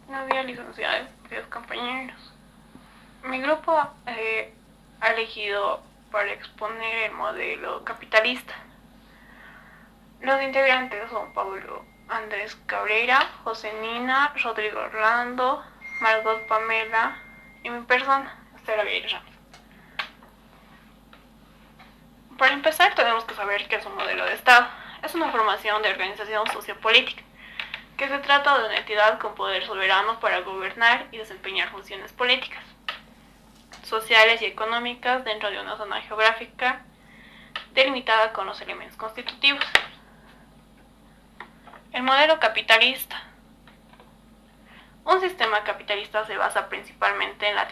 Buenos días, licenciados, queridos compañeros. Mi grupo ha elegido para exponer el modelo capitalista. Los integrantes son Pablo Andrés Cabrera, José Nina, Rodrigo Orlando, Margot Pamela y mi persona, Estela Vieira. Para empezar, tenemos que saber qué es un modelo de Estado. Es una formación de organización sociopolítica, que se trata de una entidad con poder soberano para gobernar y desempeñar funciones políticas, sociales y económicas dentro de una zona geográfica delimitada con los elementos constitutivos. El modelo capitalista. Un sistema capitalista se basa principalmente en la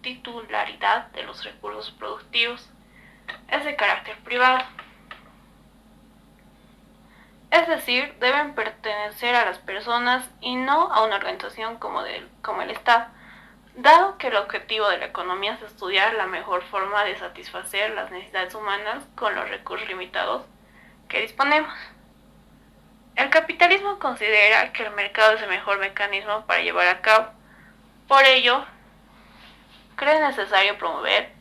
titularidad de los recursos productivos. Es de carácter privado. Es decir, deben pertenecer a las personas y no a una organización como el Estado, dado que el objetivo de la economía es estudiar la mejor forma de satisfacer las necesidades humanas con los recursos limitados que disponemos. El capitalismo considera que el mercado es el mejor mecanismo para llevar a cabo. Por ello, cree necesario promover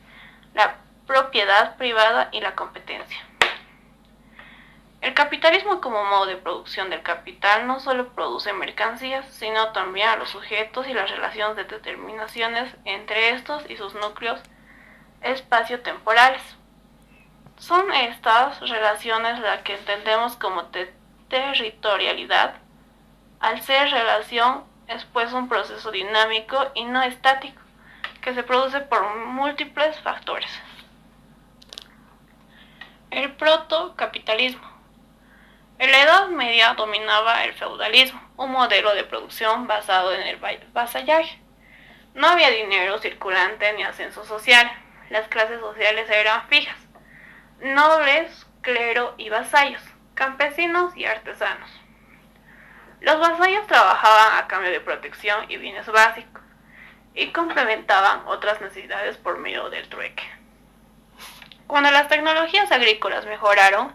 la propiedad privada y la competencia. El capitalismo como modo de producción del capital no solo produce mercancías, sino también a los sujetos y las relaciones de determinaciones entre estos y sus núcleos espaciotemporales. Son estas relaciones las que entendemos como territorialidad. Al ser relación es pues un proceso dinámico y no estático, que se produce por múltiples factores. El protocapitalismo. En la Edad Media dominaba el feudalismo, un modelo de producción basado en el vasallaje. No había dinero circulante ni ascenso social. Las clases sociales eran fijas: nobles, clero y vasallos, campesinos y artesanos. Los vasallos trabajaban a cambio de protección y bienes básicos, y complementaban otras necesidades por medio del trueque. Cuando las tecnologías agrícolas mejoraron,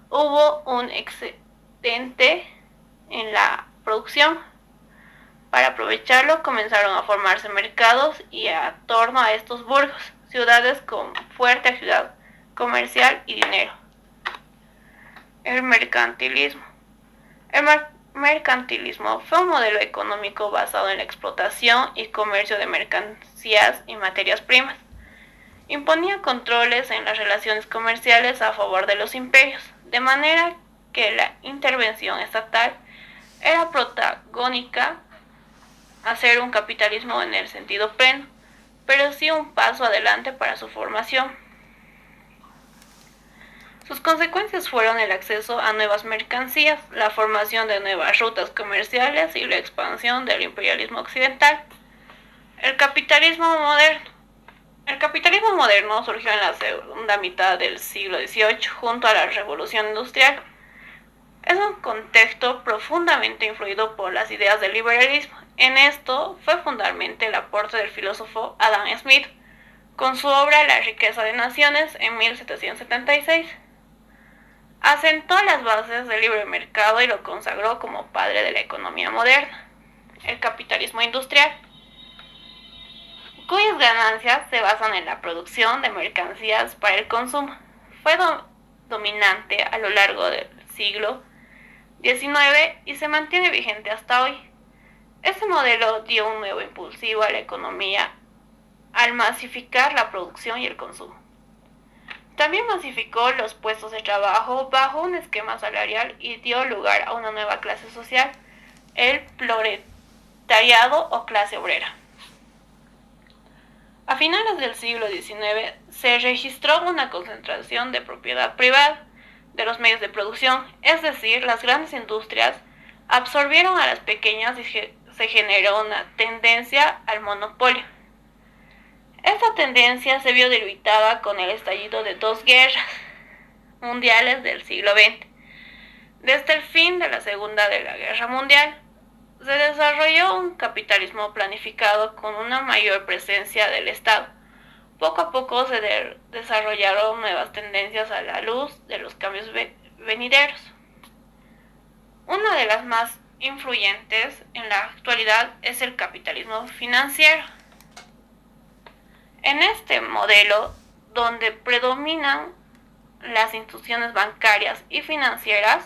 hubo un excedente en la producción. Para aprovecharlo comenzaron a formarse mercados y a torno a estos burgos, ciudades con fuerte actividad comercial y dinero. El mercantilismo. El mercantilismo fue un modelo económico basado en la explotación y comercio de mercancías y materias primas. Imponía controles en las relaciones comerciales a favor de los imperios, de manera que la intervención estatal era protagónica a ser un capitalismo en el sentido pleno, pero sí un paso adelante para su formación. Sus consecuencias fueron el acceso a nuevas mercancías, la formación de nuevas rutas comerciales y la expansión del imperialismo occidental. El capitalismo moderno. El capitalismo moderno surgió en la segunda mitad del siglo XVIII junto a la Revolución Industrial. Es un contexto profundamente influido por las ideas del liberalismo. En esto fue fundamental el aporte del filósofo Adam Smith, con su obra La riqueza de naciones en 1776. Asentó las bases del libre mercado y lo consagró como padre de la economía moderna. El capitalismo industrial, cuyas ganancias se basan en la producción de mercancías para el consumo, fue dominante a lo largo del siglo XIX y se mantiene vigente hasta hoy. Este modelo dio un nuevo impulso a la economía al masificar la producción y el consumo. También masificó los puestos de trabajo bajo un esquema salarial y dio lugar a una nueva clase social, el proletariado o clase obrera. A finales del siglo XIX se registró una concentración de propiedad privada de los medios de producción, es decir, las grandes industrias absorbieron a las pequeñas y se generó una tendencia al monopolio. Esta tendencia se vio debilitada con el estallido de dos guerras mundiales del siglo XX. Desde el fin de la Segunda Guerra Mundial, se desarrolló un capitalismo planificado con una mayor presencia del Estado. Poco a poco se desarrollaron nuevas tendencias a la luz de los cambios venideros. Una de las más influyentes en la actualidad es el capitalismo financiero. En este modelo, donde predominan las instituciones bancarias y financieras,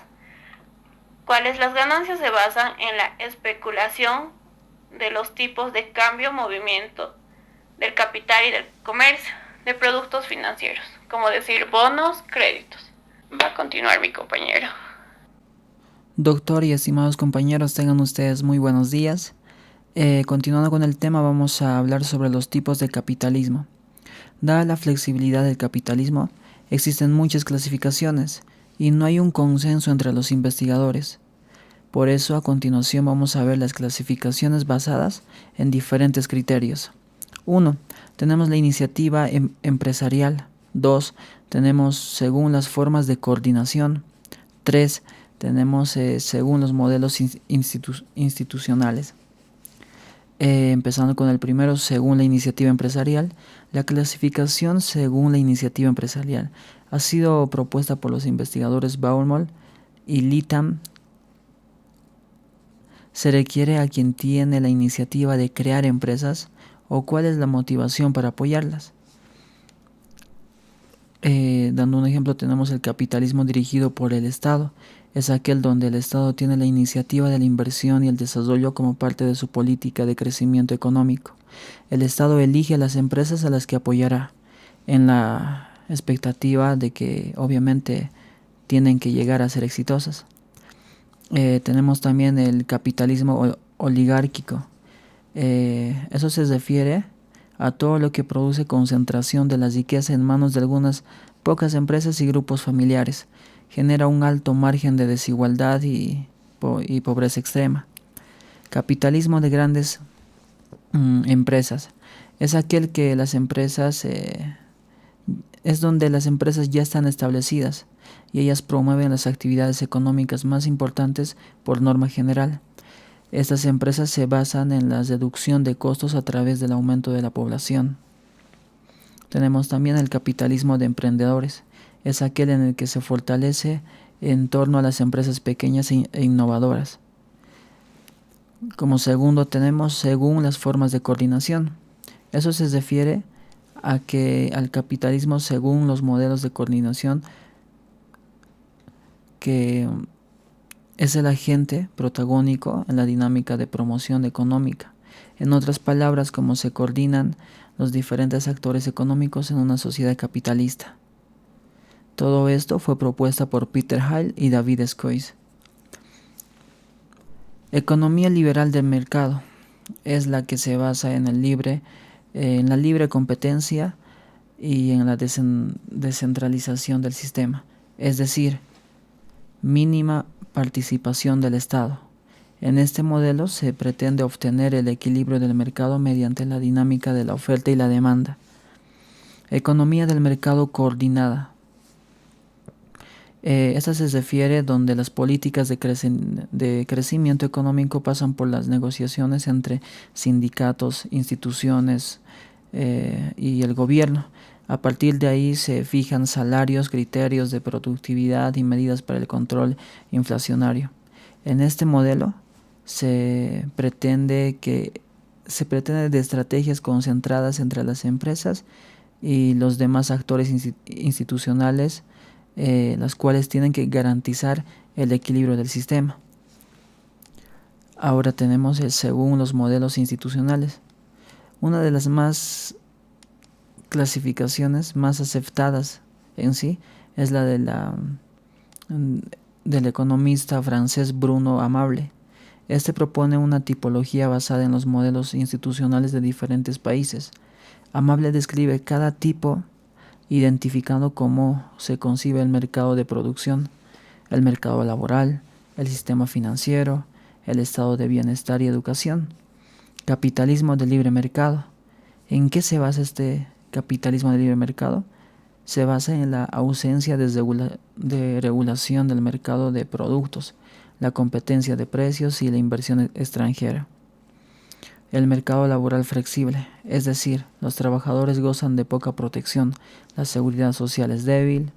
cuales las ganancias se basan en la especulación de los tipos de cambio, movimiento del capital y del comercio de productos financieros, como decir bonos, créditos. Va a continuar mi compañero. Doctor y estimados compañeros, tengan ustedes muy buenos días. Continuando con el tema, vamos a hablar sobre los tipos de capitalismo. Dada la flexibilidad del capitalismo, existen muchas clasificaciones y no hay un consenso entre los investigadores. Por eso, a continuación vamos a ver las clasificaciones basadas en diferentes criterios. 1. Tenemos la iniciativa empresarial. 2. Tenemos según las formas de coordinación. 3. Tenemos según los modelos institucionales. Empezando con el primero, según la iniciativa empresarial. La clasificación según la iniciativa empresarial ha sido propuesta por los investigadores Baumol y Littam. Se requiere a quien tiene la iniciativa de crear empresas o cuál es la motivación para apoyarlas. Dando un ejemplo, tenemos el capitalismo dirigido por el Estado. Es aquel donde el Estado tiene la iniciativa de la inversión y el desarrollo como parte de su política de crecimiento económico. El Estado elige a las empresas a las que apoyará, en la expectativa de que obviamente tienen que llegar a ser exitosas. Tenemos también el capitalismo oligárquico. Eso se refiere a todo lo que produce concentración de la riqueza en manos de algunas pocas empresas y grupos familiares. Genera un alto margen de desigualdad y pobreza extrema. Capitalismo de grandes empresas. Es aquel que las empresas es donde las empresas ya están establecidas y ellas promueven las actividades económicas más importantes por norma general. Estas empresas se basan en la reducción de costos a través del aumento de la población. Tenemos también el capitalismo de emprendedores. Es aquel en el que se fortalece en torno a las empresas pequeñas e innovadoras. Como segundo tenemos según las formas de coordinación. Eso se refiere al capitalismo según los modelos de coordinación que es el agente protagónico en la dinámica de promoción económica. En otras palabras, cómo se coordinan los diferentes actores económicos en una sociedad capitalista. Todo esto fue propuesta por Peter Hale y David Schooiss. Economía liberal del mercado es la que se basa en la libre competencia y en la descentralización del sistema, es decir, mínima participación del Estado. En este modelo se pretende obtener el equilibrio del mercado mediante la dinámica de la oferta y la demanda. Economía del mercado coordinada. Esta se refiere donde las políticas de crecimiento económico pasan por las negociaciones entre sindicatos, instituciones y el gobierno. A partir de ahí se fijan salarios, criterios de productividad y medidas para el control inflacionario. En este modelo se pretende de estrategias concentradas entre las empresas y los demás actores institucionales, las cuales tienen que garantizar el equilibrio del sistema. Ahora tenemos el según los modelos institucionales. Una de las clasificaciones más aceptadas en sí es la del economista francés Bruno Amable. Este propone una tipología basada en los modelos institucionales de diferentes países. Amable describe cada tipo identificando cómo se concibe el mercado de producción, el mercado laboral, el sistema financiero, el estado de bienestar y educación. Capitalismo de libre mercado. ¿En qué se basa este capitalismo de libre mercado? Se basa en la ausencia de regulación del mercado de productos, la competencia de precios y la inversión extranjera. El mercado laboral flexible, es decir, los trabajadores gozan de poca protección, la seguridad social es débil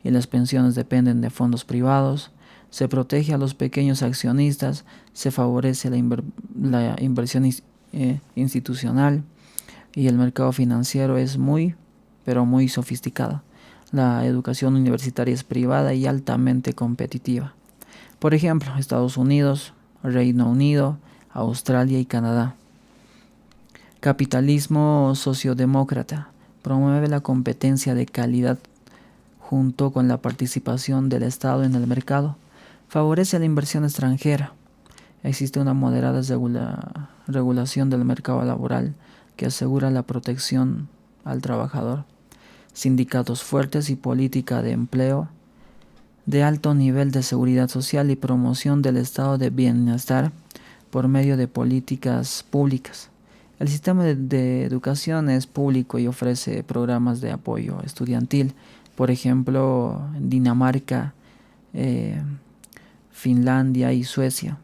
y las pensiones dependen de fondos privados, Se protege a los pequeños accionistas, se favorece la inversión institucional y el mercado financiero es pero muy sofisticado. La educación universitaria es privada y altamente competitiva. Por ejemplo, Estados Unidos, Reino Unido, Australia y Canadá. Capitalismo sociodemócrata. Promueve la competencia de calidad junto con la participación del Estado en el mercado. Favorece la inversión extranjera. Existe una moderada regulación del mercado laboral que asegura la protección al trabajador. Sindicatos fuertes y política de empleo de alto nivel de seguridad social y promoción del estado de bienestar por medio de políticas públicas. El sistema de educación es público y ofrece programas de apoyo estudiantil, por ejemplo, en Dinamarca, Finlandia y Suecia.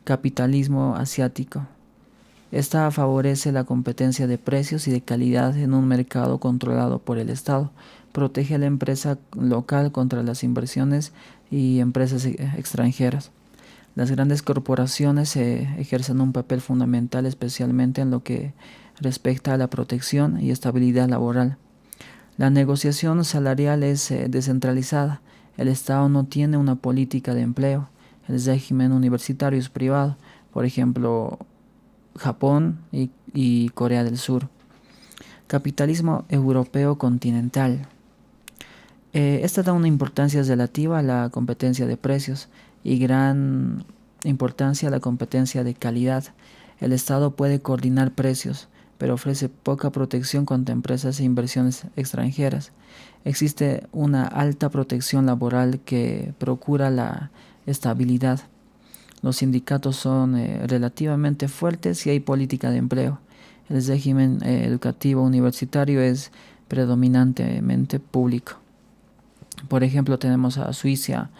Capitalismo asiático. Esta favorece la competencia de precios y de calidad en un mercado controlado por el Estado. Protege a la empresa local contra las inversiones y empresas extranjeras. Las grandes corporaciones ejercen un papel fundamental, especialmente en lo que respecta a la protección y estabilidad laboral. La negociación salarial es descentralizada. El Estado no tiene una política de empleo. El régimen universitario es privado. Por ejemplo, Japón y Corea del Sur. Capitalismo europeo continental. Esta da una importancia relativa a la competencia de precios y gran importancia a la competencia de calidad. El Estado puede coordinar precios, pero ofrece poca protección contra empresas e inversiones extranjeras. Existe una alta protección laboral que procura la estabilidad. Los sindicatos son relativamente fuertes y hay política de empleo. El régimen educativo universitario es predominantemente público. Por ejemplo, tenemos a Suiza,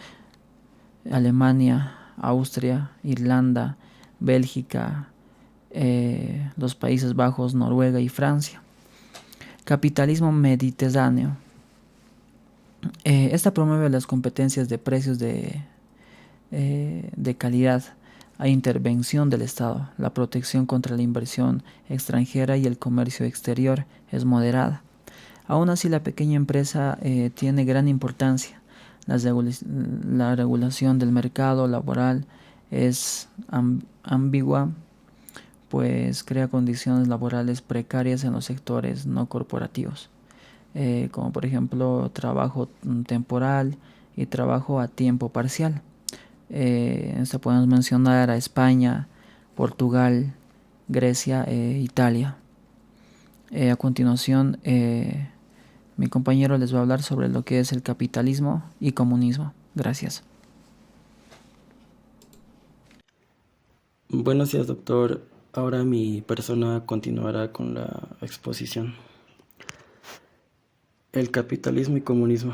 Alemania, Austria, Irlanda, Bélgica, los Países Bajos, Noruega y Francia. Capitalismo mediterráneo. Esta promueve las competencias de precios de calidad. Hay intervención del Estado. La protección contra la inversión extranjera y el comercio exterior es moderada. Aún así, la pequeña empresa tiene gran importancia. La regulación del mercado laboral es ambigua, pues crea condiciones laborales precarias en los sectores no corporativos, como por ejemplo trabajo temporal y trabajo a tiempo parcial. Esto podemos mencionar a España, Portugal, Grecia e Italia. A continuación, mi compañero les va a hablar sobre lo que es el capitalismo y comunismo. Gracias. Buenos días, doctor. Ahora mi persona continuará con la exposición. El capitalismo y comunismo.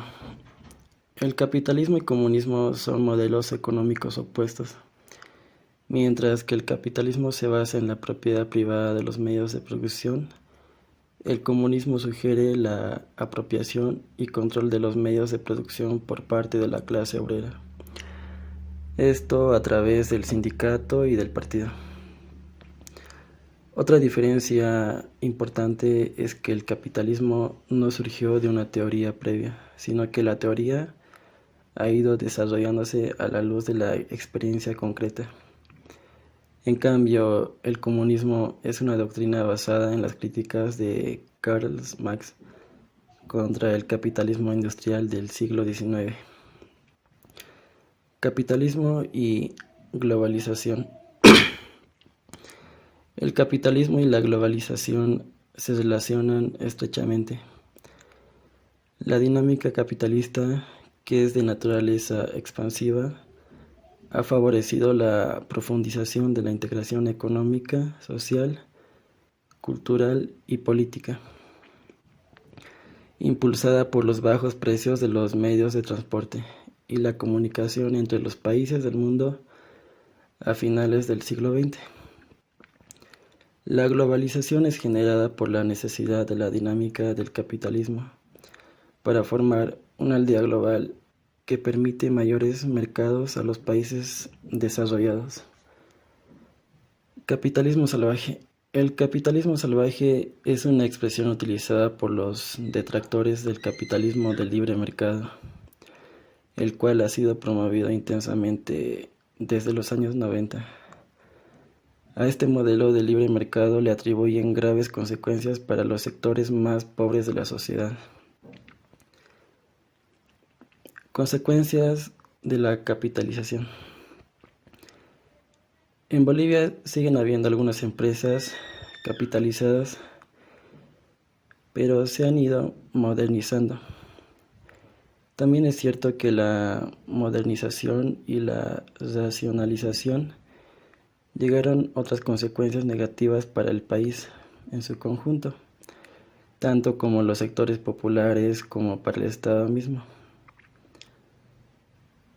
El capitalismo y comunismo son modelos económicos opuestos. Mientras que el capitalismo se basa en la propiedad privada de los medios de producción, el comunismo sugiere la apropiación y control de los medios de producción por parte de la clase obrera. Esto a través del sindicato y del partido. Otra diferencia importante es que el capitalismo no surgió de una teoría previa, sino que la teoría ha ido desarrollándose a la luz de la experiencia concreta. En cambio, el comunismo es una doctrina basada en las críticas de Karl Marx contra el capitalismo industrial del siglo XIX. Capitalismo y globalización. El capitalismo y la globalización se relacionan estrechamente. La dinámica capitalista, que es de naturaleza expansiva, ha favorecido la profundización de la integración económica, social, cultural y política, impulsada por los bajos precios de los medios de transporte y la comunicación entre los países del mundo a finales del siglo XX. La globalización es generada por la necesidad de la dinámica del capitalismo para formar una aldea global que permite mayores mercados a los países desarrollados. Capitalismo salvaje. El capitalismo salvaje es una expresión utilizada por los detractores del capitalismo del libre mercado, el cual ha sido promovido intensamente desde los años 90. A este modelo de libre mercado le atribuyen graves consecuencias para los sectores más pobres de la sociedad. Consecuencias de la capitalización. En Bolivia siguen habiendo algunas empresas capitalizadas, pero se han ido modernizando. También es cierto que la modernización y la racionalización llegaron otras consecuencias negativas para el país en su conjunto, tanto como los sectores populares como para el Estado mismo.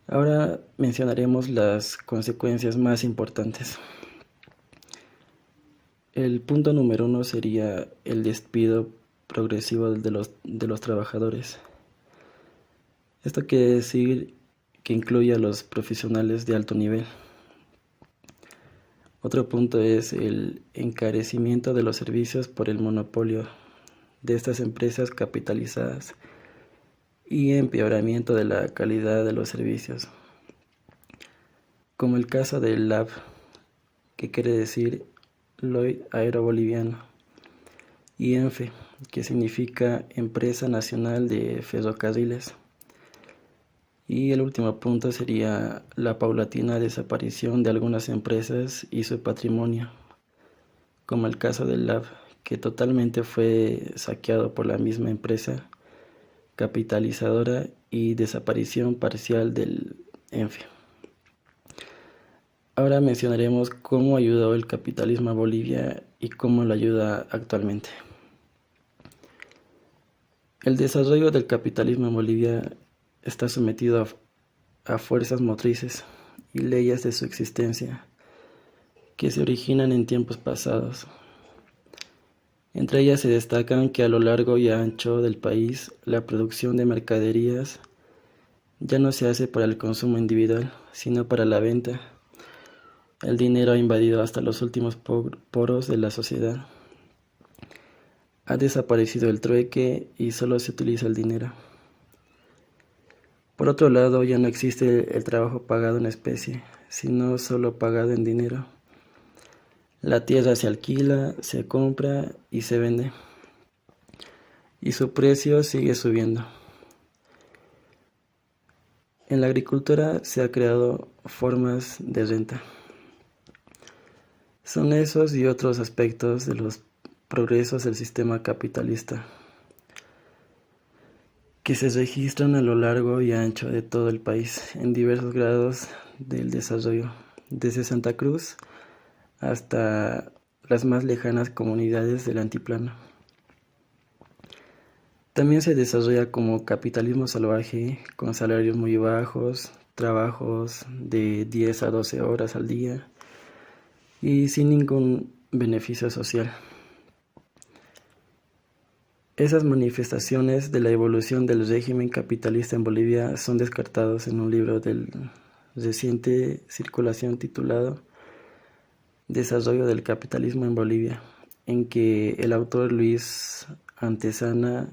Ahora mencionaremos las consecuencias más importantes. El punto número 1 sería el despido progresivo de los trabajadores. Esto quiere decir que incluye a los profesionales de alto nivel. Otro punto es el encarecimiento de los servicios por el monopolio de estas empresas capitalizadas y empeoramiento de la calidad de los servicios, como el caso del LAB, que quiere decir Lloyd Aero Boliviano, y ENFE, que significa Empresa Nacional de Ferrocarriles. Y el último punto sería la paulatina desaparición de algunas empresas y su patrimonio, como el caso del LAB, que totalmente fue saqueado por la misma empresa capitalizadora, y desaparición parcial del ENFE. Ahora mencionaremos cómo ayudó el capitalismo a Bolivia y cómo lo ayuda actualmente. El desarrollo del capitalismo en Bolivia está sometido a fuerzas motrices y leyes de su existencia que se originan en tiempos pasados. Entre ellas se destacan que a lo largo y ancho del país la producción de mercaderías ya no se hace para el consumo individual, sino para la venta. El dinero ha invadido hasta los últimos poros de la sociedad. Ha desaparecido el trueque y solo se utiliza el dinero. Por otro lado, ya no existe el trabajo pagado en especie, sino solo pagado en dinero. La tierra se alquila, se compra y se vende, y su precio sigue subiendo. En la agricultura se han creado formas de renta. Son esos y otros aspectos de los progresos del sistema capitalista que se registran a lo largo y ancho de todo el país en diversos grados del desarrollo, desde Santa Cruz hasta las más lejanas comunidades del altiplano. También se desarrolla como capitalismo salvaje, con salarios muy bajos, trabajos de 10 a 12 horas al día y sin ningún beneficio social. Esas manifestaciones de la evolución del régimen capitalista en Bolivia son descartados en un libro de reciente circulación titulado Desarrollo del capitalismo en Bolivia, en que el autor Luis Antezana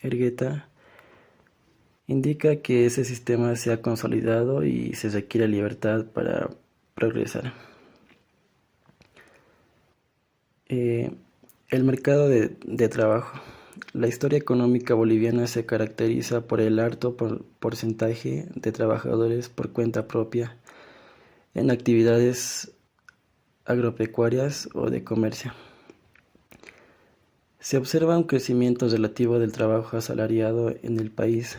Ergueta indica que ese sistema se ha consolidado y se requiere libertad para progresar. El mercado de trabajo. La historia económica boliviana se caracteriza por el alto porcentaje de trabajadores por cuenta propia en actividades agropecuarias o de comercio. Se observa un crecimiento relativo del trabajo asalariado en el país,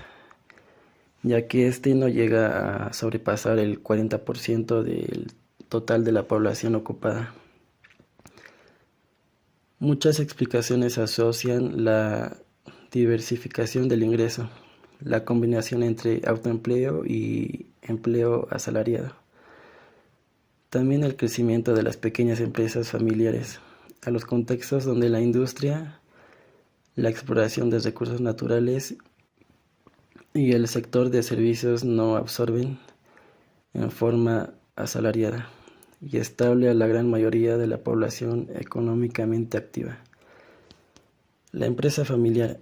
ya que este no llega a sobrepasar el 40% del total de la población ocupada. Muchas explicaciones asocian la diversificación del ingreso, la combinación entre autoempleo y empleo asalariado. También el crecimiento de las pequeñas empresas familiares, a los contextos donde la industria, la exploración de recursos naturales y el sector de servicios no absorben en forma asalariada y estable a la gran mayoría de la población económicamente activa. La empresa familiar.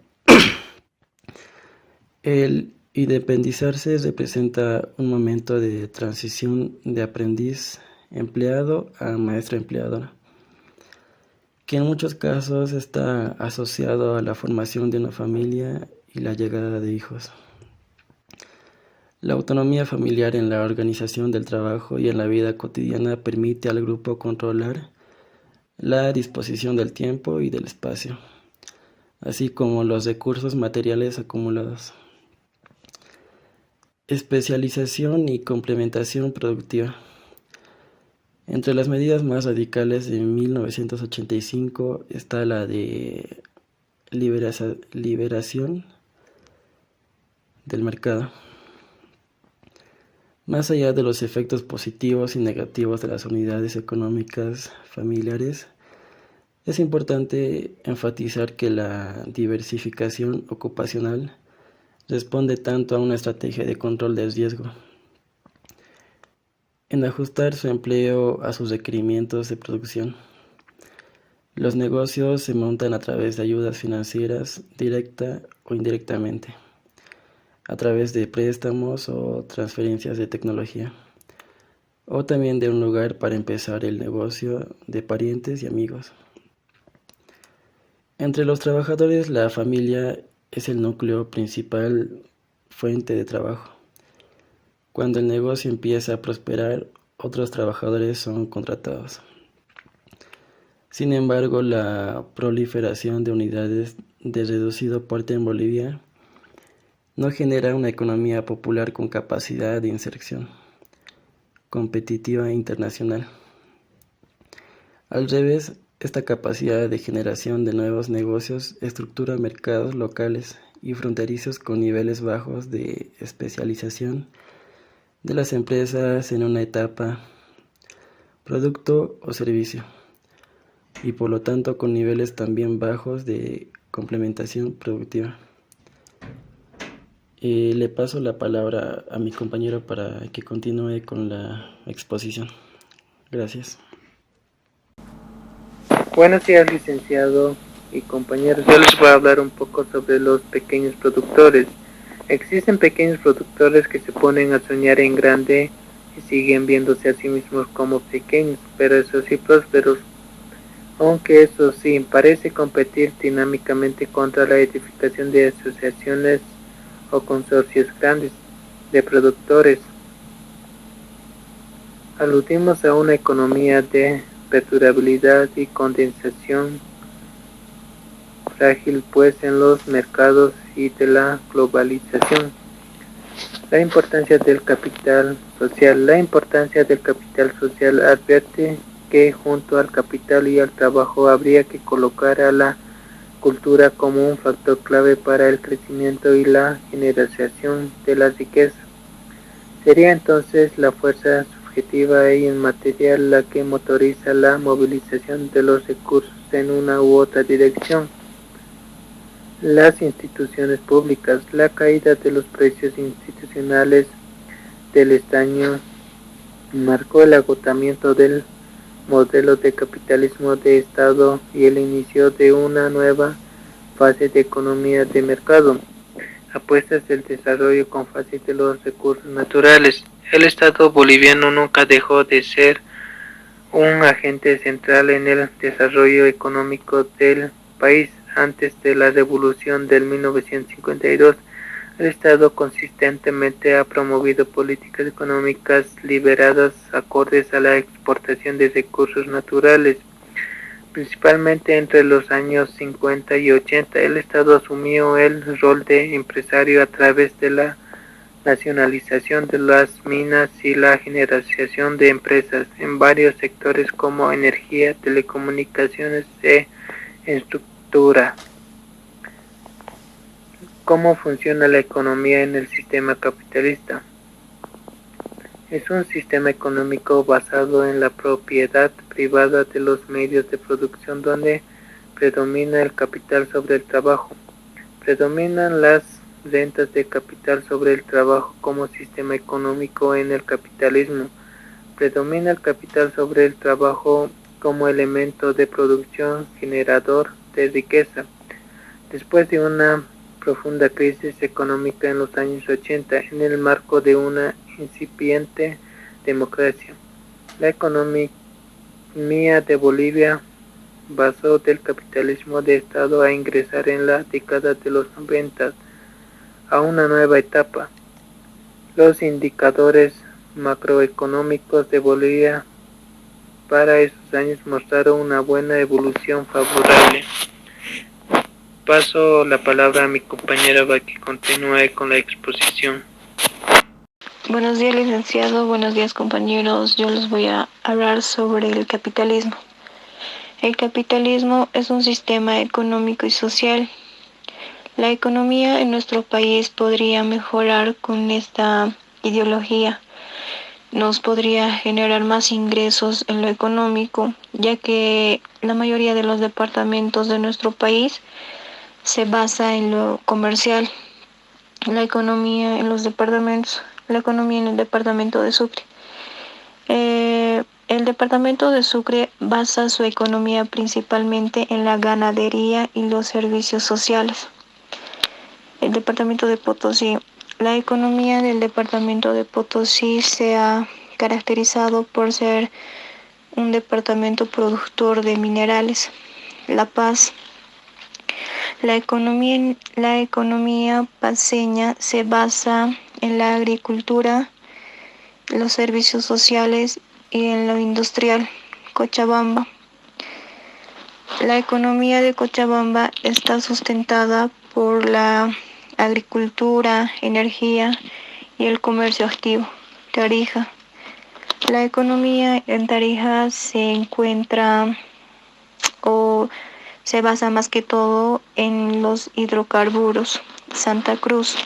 El independizarse representa un momento de transición de aprendiz empleado a maestro empleador, que en muchos casos está asociado a la formación de una familia y la llegada de hijos. La autonomía familiar en la organización del trabajo y en la vida cotidiana permite al grupo controlar la disposición del tiempo y del espacio, así como los recursos materiales acumulados. Especialización y complementación productiva. Entre las medidas más radicales de 1985 está la de liberación del mercado. Más allá de los efectos positivos y negativos de las unidades económicas familiares, es importante enfatizar que la diversificación ocupacional responde tanto a una estrategia de control del riesgo, en ajustar su empleo a sus requerimientos de producción. Los negocios se montan a través de ayudas financieras, directa o indirectamente, a través de préstamos o transferencias de tecnología, o también de un lugar para empezar el negocio de parientes y amigos. Entre los trabajadores, la familia es el núcleo principal, fuente de trabajo. Cuando el negocio empieza a prosperar, otros trabajadores son contratados. Sin embargo, la proliferación de unidades de reducido porte en Bolivia no genera una economía popular con capacidad de inserción competitiva internacional. Al revés, esta capacidad de generación de nuevos negocios estructura mercados locales y fronterizos con niveles bajos de especialización de las empresas en una etapa, producto o servicio, y por lo tanto con niveles también bajos de complementación productiva. Le paso la palabra a mi compañero para que continúe con la exposición. Gracias. Buenos días, licenciado y compañeros. Yo les voy a hablar un poco sobre los pequeños productores. Existen pequeños productores que se ponen a soñar en grande y siguen viéndose a sí mismos como pequeños, pero eso sí prósperos. Aunque eso sí, parece competir dinámicamente contra la edificación de asociaciones o consorcios grandes de productores. Aludimos a una economía de perdurabilidad y condensación frágil pues en los mercados y de la globalización. La importancia del capital social. La importancia del capital social advierte que junto al capital y al trabajo habría que colocar a la cultura como un factor clave para el crecimiento y la generación de la riqueza. Sería entonces la fuerza subjetiva e inmaterial la que motoriza la movilización de los recursos en una u otra dirección. Las instituciones públicas. La caída de los precios institucionales del estaño marcó el agotamiento del modelo de capitalismo de Estado y el inicio de una nueva fase de economía de mercado. Apuestas del desarrollo con fase de los recursos naturales. El Estado boliviano nunca dejó de ser un agente central en el desarrollo económico del país. Antes de la revolución del 1952, el Estado consistentemente ha promovido políticas económicas liberadas acordes a la exportación de recursos naturales. Principalmente entre los años 50 y 80, el Estado asumió el rol de empresario a través de la nacionalización de las minas y la generación de empresas en varios sectores como energía, telecomunicaciones e infraestructura. ¿Cómo funciona la economía en el sistema capitalista? Es un sistema económico basado en la propiedad privada de los medios de producción donde predomina el capital sobre el trabajo. Predominan las rentas de capital sobre el trabajo como sistema económico en el capitalismo. Predomina el capital sobre el trabajo como elemento de producción generador de riqueza. Después de una profunda crisis económica en los años 80, en el marco de una incipiente democracia, la economía de Bolivia basó del capitalismo de Estado a ingresar en la década de los 90 a una nueva etapa. Los indicadores macroeconómicos de Bolivia para esos años mostraron una buena evolución favorable. Paso la palabra a mi compañera para que continúe con la exposición. Buenos días, licenciado. Buenos días, compañeros. Yo les voy a hablar sobre el capitalismo. El capitalismo es un sistema económico y social. La economía en nuestro país podría mejorar con esta ideología. Nos podría generar más ingresos en lo económico, ya que la mayoría de los departamentos de nuestro país se basa en lo comercial. La economía en los departamentos, la economía en el departamento de Sucre. El departamento de Sucre basa su economía principalmente en la ganadería y los servicios sociales. El departamento de Potosí. La economía del departamento de Potosí se ha caracterizado por ser un departamento productor de minerales. La Paz. La economía paceña se basa en la agricultura, los servicios sociales y en lo industrial. Cochabamba. La economía de Cochabamba está sustentada por la agricultura, energía y el comercio activo. Tarija. La economía en Tarija se encuentra o se basa más que todo en los hidrocarburos. Santa Cruz.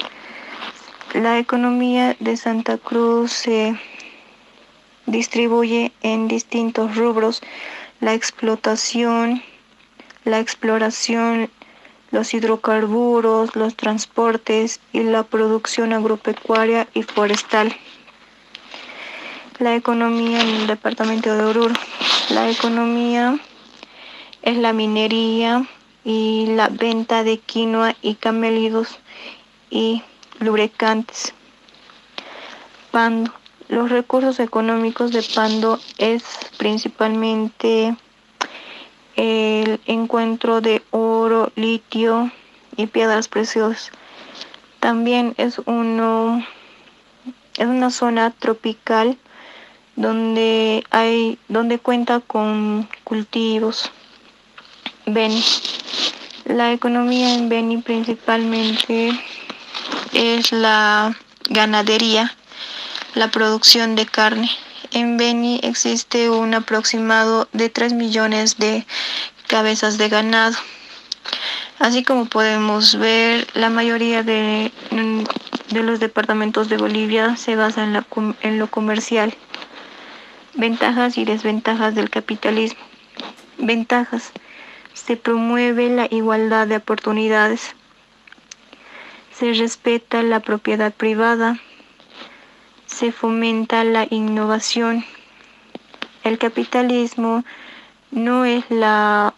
La economía de Santa Cruz se distribuye en distintos rubros: la explotación, la exploración, los hidrocarburos, los transportes y la producción agropecuaria y forestal. La economía en el departamento de Oruro. La economía es la minería y la venta de quinoa y camélidos y lubricantes. Pando. Los recursos económicos de Pando es principalmente el encuentro de oro, litio y piedras preciosas. También es una zona tropical donde cuenta con cultivos. Beni. La economía en Beni principalmente es la ganadería, la producción de carne. En Beni existe un aproximado de 3 millones de cabezas de ganado. Así como podemos ver, la mayoría de los departamentos de Bolivia se basan en lo comercial. Ventajas y desventajas del capitalismo. Ventajas. Se promueve la igualdad de oportunidades. Se respeta la propiedad privada. Se fomenta la innovación. El capitalismo no es la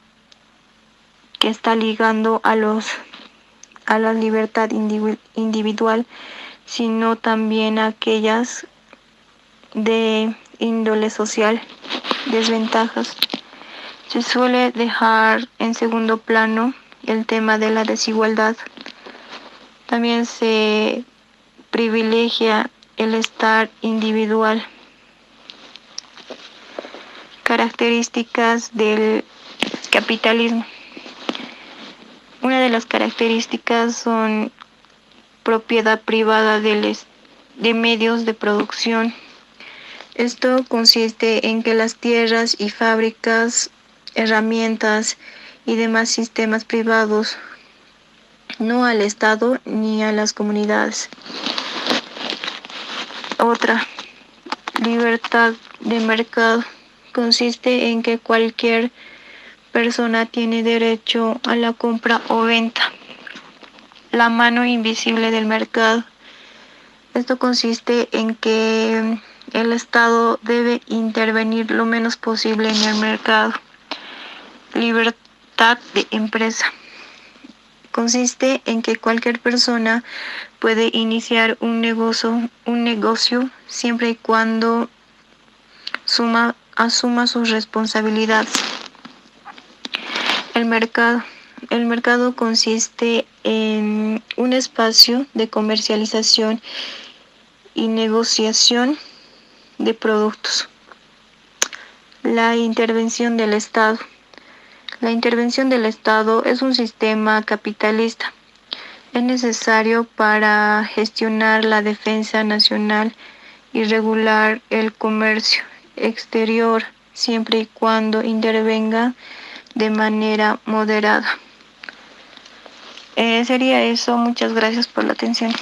que está ligando a la libertad individual, sino también a aquellas de índole social. Desventajas. Se suele dejar en segundo plano el tema de la desigualdad. También se privilegia el estar individual. Características del capitalismo. Una de las características son propiedad privada de medios de producción. Esto consiste en que las tierras y fábricas, herramientas y demás sistemas privados, no al Estado ni a las comunidades. Otra, libertad de mercado. Consiste en que cualquier persona tiene derecho a la compra o venta. la mano invisible del mercado. Esto consiste en que el Estado debe intervenir lo menos posible en el mercado. Libertad de empresa. Consiste en que cualquier persona puede iniciar un negocio siempre y cuando asuma sus responsabilidades. El mercado. El mercado consiste en un espacio de comercialización y negociación de productos. La intervención del Estado. La intervención del Estado es un sistema capitalista. Es necesario para gestionar la defensa nacional y regular el comercio exterior siempre y cuando intervenga de manera moderada. Sería eso. Muchas gracias por la atención.